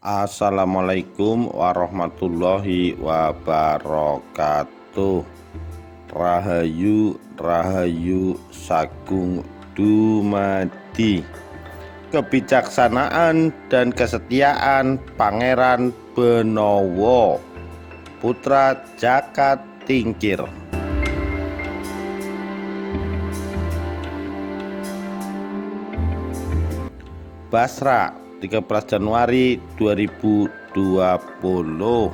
Assalamualaikum warahmatullahi wabarakatuh. Rahayu Rahayu Sagung Dumadi. Kebijaksanaan dan kesetiaan Pangeran Benowo, putra Jaka Tingkir. Basra, 13 Januari 2020.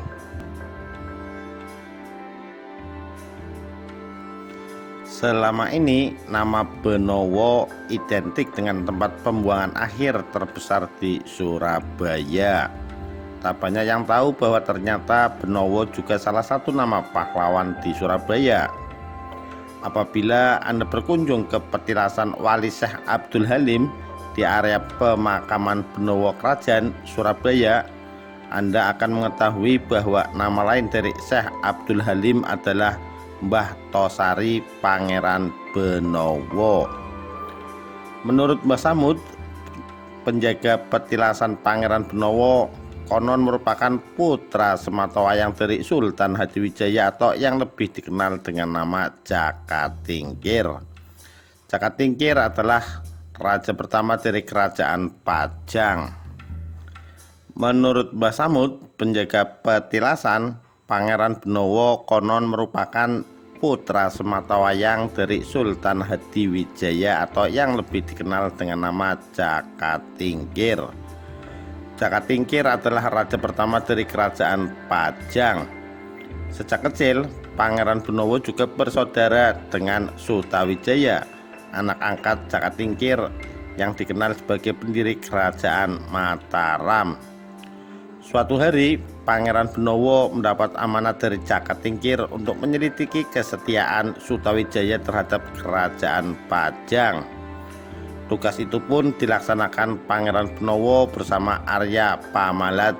Selama ini nama Benowo identik dengan tempat pembuangan akhir terbesar di Surabaya. Tak banyak yang tahu bahwa ternyata Benowo juga salah satu nama pahlawan di Surabaya. Apabila Anda berkunjung ke petilasan Wali Syekh Abdul Halim di area pemakaman Benowo Krajan, Surabaya, Anda akan mengetahui bahwa nama lain dari Syekh Abdul Halim adalah Mbah Tosari Pangeran Benowo. Menurut Mbah Samud, penjaga petilasan Pangeran Benowo konon merupakan putra sematawayang dari Sultan Hadiwijaya atau yang lebih dikenal dengan nama Jaka Tingkir. Jaka Tingkir adalah raja pertama dari kerajaan Pajang. Menurut Mbah Samud, penjaga petilasan Pangeran Benowo konon merupakan putra sematawayang dari Sultan Hadiwijaya atau yang lebih dikenal dengan nama Jaka Tingkir. Jaka Tingkir adalah raja pertama dari kerajaan Pajang. Sejak kecil, Pangeran Benowo juga bersaudara dengan Sutawijaya, anak angkat Jaka Tingkir yang dikenal sebagai pendiri kerajaan Mataram. Suatu hari, Pangeran Benowo mendapat amanat dari Jaka Tingkir untuk menyelidiki kesetiaan Sutawijaya terhadap kerajaan Pajang. Tugas itu pun dilaksanakan Pangeran Benowo bersama Arya Pamalat,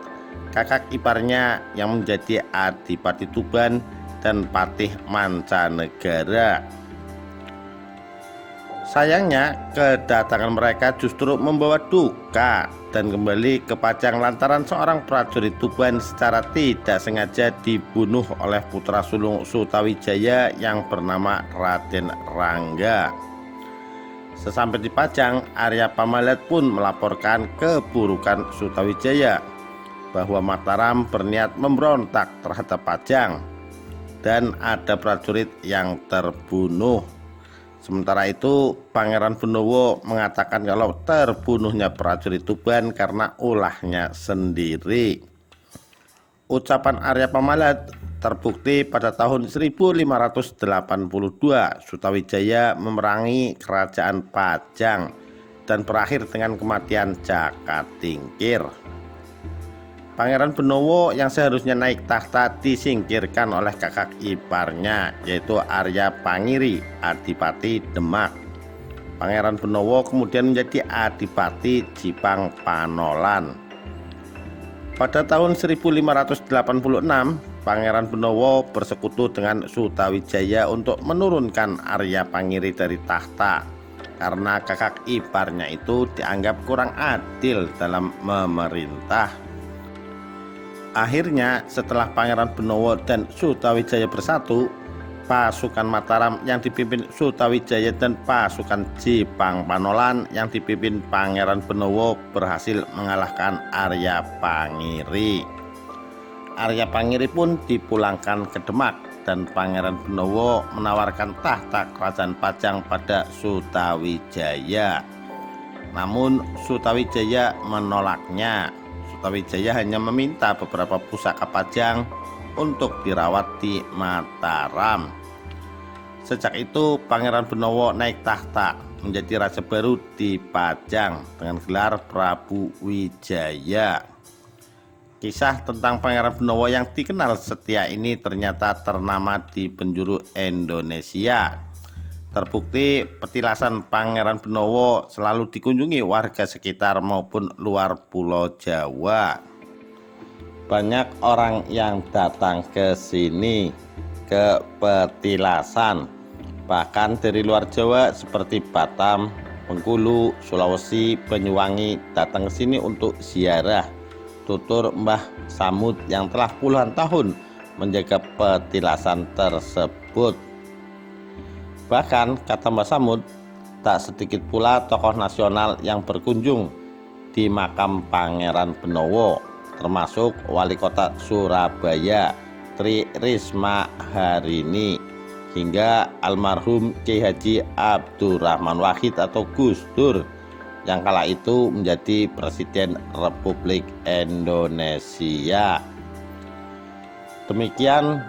kakak iparnya yang menjadi Adipati Tuban dan Patih Mancanegara. Sayangnya, kedatangan mereka justru membawa duka dan kembali ke Pajang lantaran seorang prajurit Tuban secara tidak sengaja dibunuh oleh putra sulung Sutawijaya yang bernama Raden Rangga. Sesampai di Pajang, Arya Pamalat pun melaporkan keburukan Sutawijaya bahwa Mataram berniat memberontak terhadap Pajang dan ada prajurit yang terbunuh. Sementara itu, Pangeran Benowo mengatakan kalau terbunuhnya prajurit Tuban karena ulahnya sendiri. Ucapan Arya Pamalat terbukti pada tahun 1582 Sutawijaya memerangi kerajaan Pajang dan berakhir dengan kematian Jaka Tingkir. Pangeran Benowo yang seharusnya naik tahta disingkirkan oleh kakak iparnya, yaitu Arya Pangiri, Adipati Demak. Pangeran Benowo kemudian menjadi Adipati Jipang Panolan. Pada tahun 1586, Pangeran Benowo bersekutu dengan Sutawijaya untuk menurunkan Arya Pangiri dari tahta karena kakak iparnya itu dianggap kurang adil dalam memerintah. Akhirnya, setelah Pangeran Benowo dan Sutawijaya bersatu, pasukan Mataram yang dipimpin Sutawijaya dan pasukan Jipang Panolan yang dipimpin Pangeran Benowo berhasil mengalahkan Arya Pangiri. Arya Pangiri pun dipulangkan ke Demak dan Pangeran Benowo menawarkan tahta kerajaan Pajang pada Sutawijaya. Namun Sutawijaya menolaknya. Sutawijaya hanya meminta beberapa pusaka Pajang untuk dirawat di Mataram. Sejak itu Pangeran Benowo naik tahta menjadi raja baru di Pajang dengan gelar Prabu Wijaya. Kisah tentang Pangeran Benowo yang dikenal setia ini ternyata ternama di penjuru Indonesia. Terbukti petilasan Pangeran Benowo selalu dikunjungi warga sekitar maupun luar Pulau Jawa. Banyak orang yang datang ke sini, ke petilasan, bahkan dari luar Jawa seperti Batam, Bengkulu, Sulawesi, Banyuwangi datang ke sini untuk ziarah tutur Mbah Samud yang telah puluhan tahun menjaga petilasan tersebut. Bahkan kata Mbah Samud, tak sedikit pula tokoh nasional yang berkunjung di makam Pangeran Benowo, termasuk Wali Kota Surabaya Tri Risma Harini hingga almarhum Kiai Haji Abdurrahman Wahid atau Gus Dur yang kala itu menjadi Presiden Republik Indonesia. Demikian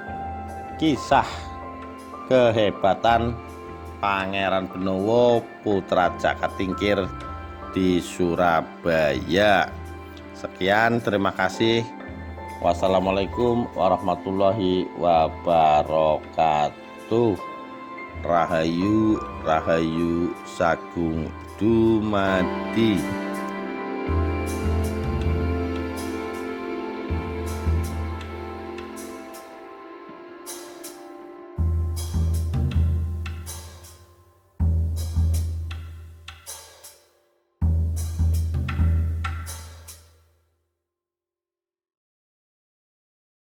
kisah kehebatan Pangeran Benowo Putra Jakatingkir di Surabaya. Sekian, terima kasih. Wassalamualaikum warahmatullahi wabarakatuh. Rahayu Rahayu Sagung Dumadi.